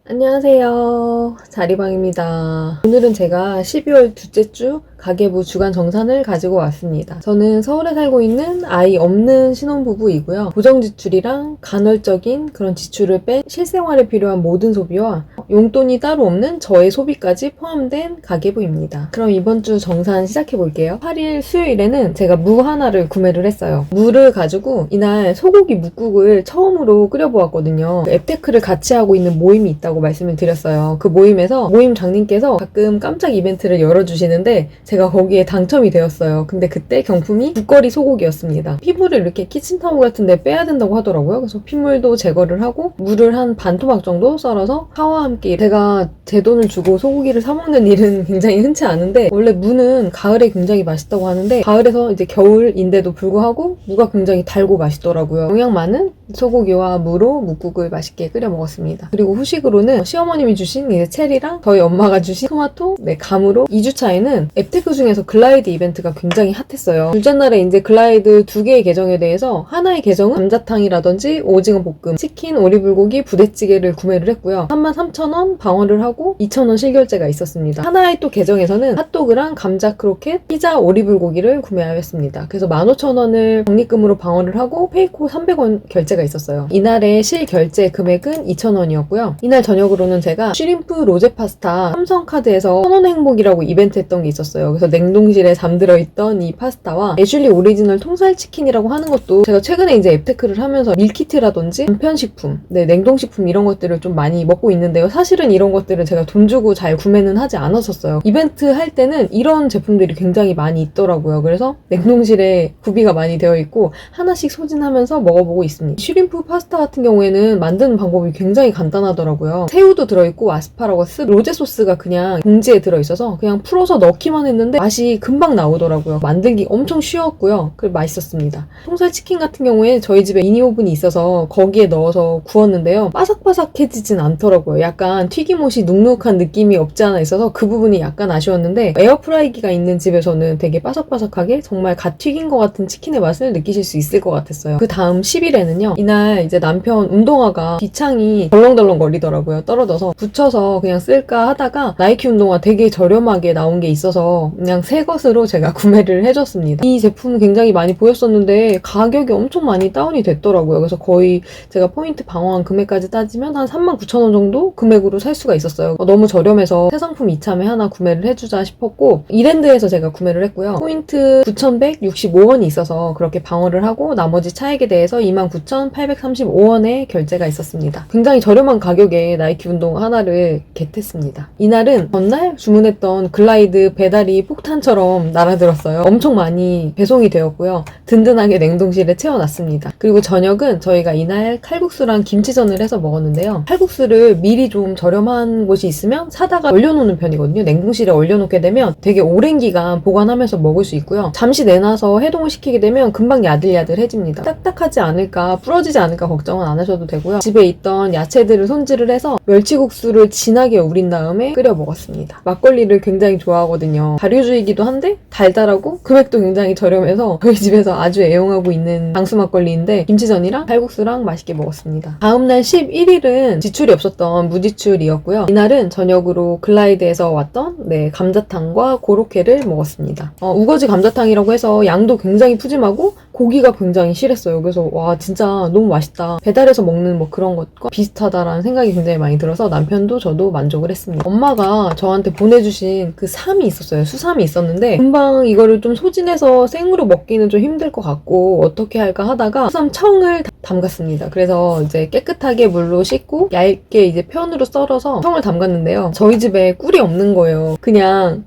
안녕하세요. 자리방입니다. 오늘은 제가 12월 둘째 주 가계부 주간 정산을 가지고 왔습니다. 저는 서울에 살고 있는 아이 없는 신혼부부이고요. 고정지출이랑 간헐적인 그런 지출을 뺀 실생활에 필요한 모든 소비와 용돈이 따로 없는 저의 소비까지 포함된 가계부입니다. 그럼 이번 주 정산 시작해 볼게요. 8일 수요일에는 제가 무 하나를 구매를 했어요. 무를 가지고 이날 소고기 뭇국을 처음으로 끓여보았거든요. 앱테크를 같이 하고 있는 모임이 있다고 말씀을 드렸어요. 그 모임에서 모임 장님께서 가끔 깜짝 이벤트를 열어주시는데 제가 거기에 당첨이 되었어요. 근데 그때 경품이 국거리 소고기였습니다. 피물을 이렇게 키친타올 같은 데 빼야 된다고 하더라고요. 그래서 피물도 제거를 하고 무를 한 반 토막 정도 썰어서 파와 함께, 제가 제 돈을 주고 소고기를 사 먹는 일은 굉장히 흔치 않은데 원래 무는 가을에 굉장히 맛있다고 하는데 가을에서 이제 겨울인데도 불구하고 무가 굉장히 달고 맛있더라고요. 영양 많은 소고기와 무로 묵국을 맛있게 끓여 먹었습니다. 그리고 후식으로는 시어머님이 주신 이제 체리랑 저희 엄마가 주신 토마토, 감으로 2주차에는 앱테크 중에서 글라이드 이벤트가 굉장히 핫했어요. 둘째 날에 이제 글라이드 2개의 계정에 대해서 하나의 계정은 감자탕이라든지 오징어 볶음, 치킨, 오리불고기, 부대찌개를 구매를 했고요. 33,000원 방어를 하고 2,000원 실결제가 있었습니다. 하나의 또 계정에서는 핫도그랑 감자 크로켓, 피자, 오리불고기를 구매하였습니다. 그래서 15,000원을 적립금으로 방어를 하고 페이코 300원 결제가 있었어요. 이날의 실결제 금액은 2,000원이었고요. 이날 저녁으로는 제가 쉬림프 로제 파스타 삼성카드에서 1,000원 행복이라고 이벤트 했던 게 있었어요. 그래서 냉동실에 잠들어 있던 이 파스타와 애슐리 오리지널 통살치킨이라고 하는 것도 제가 최근에 이제 앱테크를 하면서 밀키트라든지 간편식품, 냉동식품 이런 것들을 좀 많이 먹고 있는데요. 사실은 이런 것들은 제가 돈 주고 잘 구매는 하지 않았었어요. 이벤트 할 때는 이런 제품들이 굉장히 많이 있더라고요. 그래서 냉동실에 구비가 많이 되어 있고 하나씩 소진하면서 먹어보고 있습니다. 쉬림프 파스타 같은 경우에는 만드는 방법이 굉장히 간단하더라고요. 새우도 들어있고 아스파라거스, 로제 소스가 그냥 봉지에 들어있어서 그냥 풀어서 넣기만 했는데 맛이 금방 나오더라고요. 만들기 엄청 쉬웠고요. 그리고 맛있었습니다. 통살치킨 같은 경우에 저희 집에 미니 오븐이 있어서 거기에 넣어서 구웠는데요. 바삭바삭해지진 않더라고요. 약간 튀김옷이 눅눅한 느낌이 없지 않아 있어서 그 부분이 약간 아쉬웠는데 에어프라이기가 있는 집에서는 되게 바삭바삭하게 정말 갓 튀긴 것 같은 치킨의 맛을 느끼실 수 있을 것 같았어요. 그 다음 10일에는요. 이날 이제 남편 운동화가 뒤창이 덜렁덜렁 거리더라고요. 떨어져서 붙여서 그냥 쓸까 하다가 나이키 운동화 되게 저렴하게 나온 게 있어서 그냥 새 것으로 제가 구매를 해줬습니다. 이 제품 굉장히 많이 보였었는데 가격이 엄청 많이 다운이 됐더라고요. 그래서 거의 제가 포인트 방어한 금액까지 따지면 한 39,000원 정도 금액으로 살 수가 있었어요. 너무 저렴해서 새 상품 이참에 하나 구매를 해주자 싶었고 이랜드에서 제가 구매를 했고요. 포인트 9,165원이 있어서 그렇게 방어를 하고 나머지 차액에 대해서 29,835원의 결제가 있었습니다. 굉장히 저렴한 가격에 나이키 운동화 하나를 겟했습니다. 이날은 전날 주문했던 글라이드 배달이 폭탄처럼 날아들었어요. 엄청 많이 배송이 되었고요. 든든하게 냉동실에 채워놨습니다. 그리고 저녁은 저희가 이날 칼국수랑 김치전을 해서 먹었는데요. 칼국수를 미리 좀 저렴한 곳이 있으면 사다가 얼려놓는 편이거든요. 냉동실에 얼려놓게 되면 되게 오랜 기간 보관하면서 먹을 수 있고요. 잠시 내놔서 해동을 시키게 되면 금방 야들야들해집니다. 딱딱하지 않을까, 부러지지 않을까 걱정은 안 하셔도 되고요. 집에 있던 야채들을 손질을 해서 멸치국수를 진하게 우린 다음에 끓여 먹었습니다. 막걸리를 굉장히 좋아하거든요. 발효주이기도 한데 달달하고 금액도 굉장히 저렴해서 저희 집에서 아주 애용하고 있는 장수 막걸리인데 김치전이랑 칼국수랑 맛있게 먹었습니다. 다음날 11일은 지출이 없었던 무지출이었고요. 이날은 저녁으로 글라이드에서 왔던 감자탕과 고로케를 먹었습니다. 우거지 감자탕이라고 해서 양도 굉장히 푸짐하고 고기가 굉장히 실했어요. 그래서 와 진짜 너무 맛있다. 배달해서 먹는 뭐 그런 것과 비슷하다라는 생각이 굉장히 많이 들어서 남편도 저도 만족을 했습니다. 엄마가 저한테 보내주신 그 쌈이 있었어요. 수삼이 있었는데 금방 이거를 좀 소진해서 생으로 먹기는 좀 힘들 것 같고 어떻게 할까 하다가 수삼 청을 담갔습니다. 그래서 이제 깨끗하게 물로 씻고 얇게 이제 편으로 썰어서 청을 담갔는데요. 저희 집에 꿀이 없는 거예요. 그냥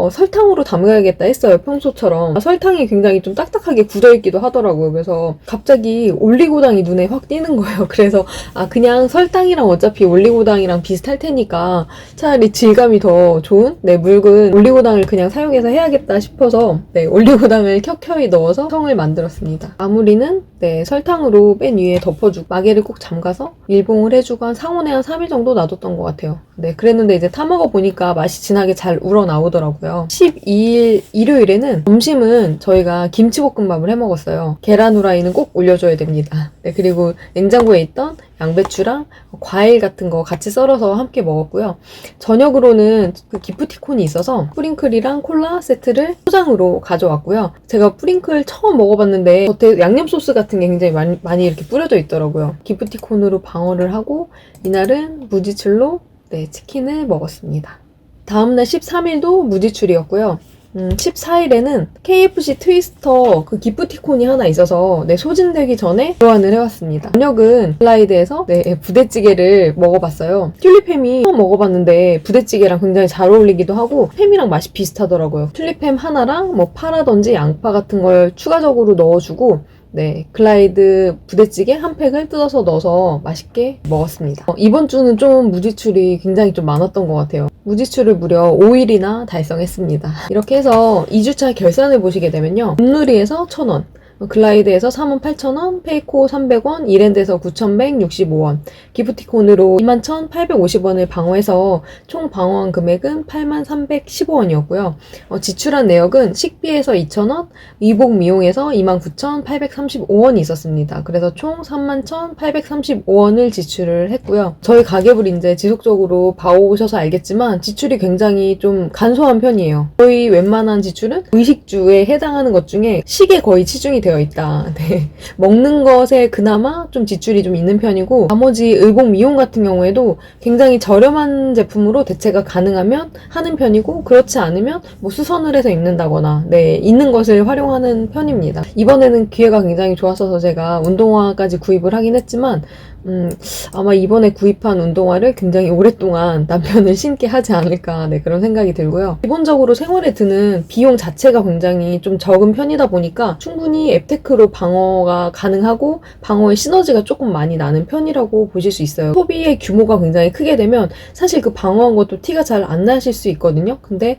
설탕으로 담가야겠다 했어요. 평소처럼. 설탕이 굉장히 좀 딱딱하게 굳어있기도 하더라고요. 그래서 갑자기 올리고당이 눈에 확 띄는 거예요. 그래서 그냥 설탕이랑 어차피 올리고당이랑 비슷할 테니까 차라리 질감이 더 좋은 묽은 올리고당을 그냥 사용해서 해야겠다 싶어서 올리고당을 켜켜이 넣어서 청을 만들었습니다. 마무리는 설탕으로 맨 위에 덮어주고 마개를 꼭 잠가서 밀봉을 해주고 한 상온에 한 3일 정도 놔뒀던 것 같아요. 네, 그랬는데 이제 타먹어 보니까 맛이 진하게 잘 우러나오더라고요. 12일 일요일에는 점심은 저희가 김치볶음밥을 해 먹었어요. 계란 후라이는 꼭 올려줘야 됩니다. 네, 그리고 냉장고에 있던 양배추랑 과일 같은 거 같이 썰어서 함께 먹었고요. 저녁으로는 그 기프티콘이 있어서 프링클이랑 콜라 세트를 포장으로 가져왔고요. 제가 프링클 처음 먹어봤는데 겉에 양념 소스 같은 게 굉장히 많이 이렇게 뿌려져 있더라고요. 기프티콘으로 방어를 하고 이날은 무지출로 네, 치킨을 먹었습니다. 다음날 13일도 무지출이었고요. 14일에는 KFC 트위스터 그 기프티콘이 하나 있어서 네, 소진되기 전에 교환을 해왔습니다. 저녁은 슬라이드에서 네, 부대찌개를 먹어봤어요. 튤립햄이 처음 먹어봤는데 부대찌개랑 굉장히 잘 어울리기도 하고 햄이랑 맛이 비슷하더라고요. 튤립햄 하나랑 뭐 파라든지 양파 같은 걸 추가적으로 넣어주고 네, 글라이드 부대찌개 한 팩을 뜯어서 넣어서 맛있게 먹었습니다. 이번 주는 좀 무지출이 굉장히 좀 많았던 것 같아요. 무지출을 무려 5일이나 달성했습니다. 이렇게 해서 2주차 결산을 보시게 되면요. 봄누리에서 1,000원, 글라이드에서 38,000원, 페이코 300원, 이랜드에서 9,165원, 기프티콘으로 21,850원을 방어해서 총 방어한 금액은 83,315원이었고요. 지출한 내역은 식비에서 2,000원, 의복 미용에서 29,835원이 있었습니다. 그래서 총 31,835원을 지출을 했고요. 저희 가계부를 이제 지속적으로 봐오셔서 알겠지만 지출이 굉장히 좀 간소한 편이에요. 거의 웬만한 지출은 의식주에 해당하는 것 중에 식에 거의 치중이 되어 있다. 네. 먹는 것에 그나마 좀 지출이 좀 있는 편이고 나머지 의복 미용 같은 경우에도 굉장히 저렴한 제품으로 대체가 가능하면 하는 편이고 그렇지 않으면 뭐 수선을 해서 입는다거나 네, 있는 것을 활용하는 편입니다. 이번에는 기회가 굉장히 좋았어서 제가 운동화까지 구입을 하긴 했지만 아마 이번에 구입한 운동화를 굉장히 오랫동안 남편을 신게 하지 않을까 네, 그런 생각이 들고요. 기본적으로 생활에 드는 비용 자체가 굉장히 좀 적은 편이다 보니까 충분히 앱테크로 방어가 가능하고 방어의 시너지가 조금 많이 나는 편이라고 보실 수 있어요. 소비의 규모가 굉장히 크게 되면 사실 그 방어한 것도 티가 잘 안 나실 수 있거든요. 근데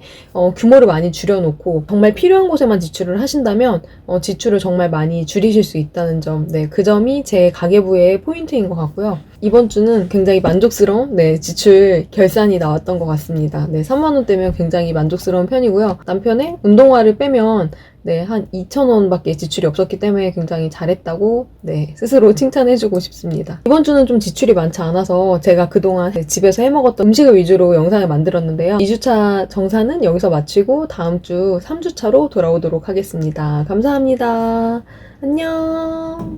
규모를 많이 줄여놓고 정말 필요한 곳에만 지출을 하신다면 지출을 정말 많이 줄이실 수 있다는 점, 네, 그 점이 제 가계부의 포인트인 것 같고요. 이번 주는 굉장히 만족스러운 네, 지출 결산이 나왔던 것 같습니다. 네, 3만원대면 굉장히 만족스러운 편이고요. 남편의 운동화를 빼면 네, 한 2,000원밖에 지출이 없었기 때문에 굉장히 잘했다고 네, 스스로 칭찬해주고 싶습니다. 이번 주는 좀 지출이 많지 않아서 제가 그동안 집에서 해먹었던 음식을 위주로 영상을 만들었는데요. 2주차 정산은 여기서 마치고 다음 주 3주차로 돌아오도록 하겠습니다. 감사합니다. 안녕.